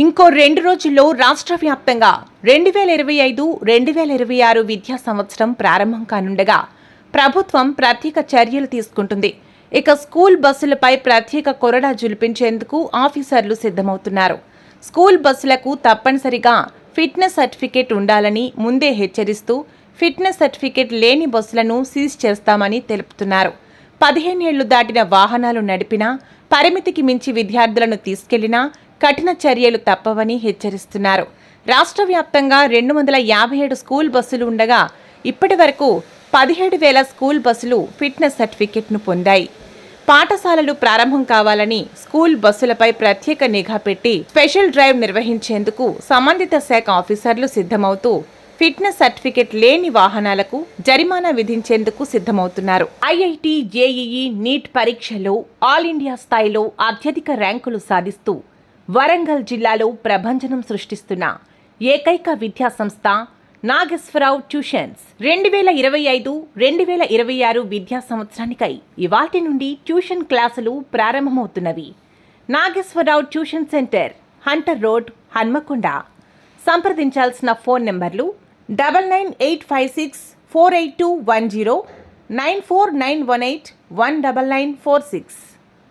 ఇంకో 2 రోజుల్లో రాష్ట్ర వ్యాప్తంగా 2025-2026 విద్యా సంవత్సరం ప్రారంభం కానుండగా ప్రభుత్వం ప్రత్యేక చర్యలు తీసుకుంటుంది. ఇక స్కూల్ బస్సులపై ప్రత్యేక కొరడా జులిపించేందుకు ఆఫీసర్లు సిద్ధమవుతున్నారు. స్కూల్ బస్సులకు తప్పనిసరిగా ఫిట్నెస్ సర్టిఫికేట్ ఉండాలని ముందే హెచ్చరిస్తూ ఫిట్నెస్ సర్టిఫికేట్ లేని బస్సులను సీజ్ చేస్తామని తెలుపుతున్నారు. 15 ఏళ్లు దాటిన వాహనాలు నడిపినా, పరిమితికి మించి విద్యార్థులను తీసుకెళ్లినా కఠిన చర్యలు తప్పవని హెచ్చరిస్తున్నారు. రాష్ట్ర వ్యాప్తంగా 257 స్కూల్ బస్సులు ఉండగా ఇప్పటి వరకు 17,000 స్కూల్ బస్సులు ఫిట్నెస్ సర్టిఫికెట్ను పొందాయి. పాఠశాలలు ప్రారంభం కావాలని స్కూల్ బస్సులపై ప్రత్యేక నిఘా పెట్టి స్పెషల్ డ్రైవ్ నిర్వహించేందుకు సంబంధిత శాఖ ఆఫీసర్లు సిద్ధమవుతూ ఫిట్నెస్ సర్టిఫికెట్ లేని వాహనాలకు జరిమానా విధించేందుకు సిద్ధమవుతున్నారు. ఐఐటి, జేఈఈ, నీట్ పరీక్షల్లో ఆల్ ఇండియా స్థాయిలో అత్యధిక ర్యాంకులు సాధిస్తూ వరంగల్ జిల్లాలో ప్రభంజనం సృష్టిస్తున్న ఏకైక విద్యా సంస్థ నాగేశ్వరరావు ట్యూషన్స్ 2025-2026 విద్యా సంవత్సరానికై ఇవాల్టి నుండి ట్యూషన్ క్లాసులు ప్రారంభమవుతున్నవి. Nageswara Rao tuition centre, hunter road, Hanamkonda. సంప్రదించాల్సిన ఫోన్ నంబర్లు 9985648210, 94918199946.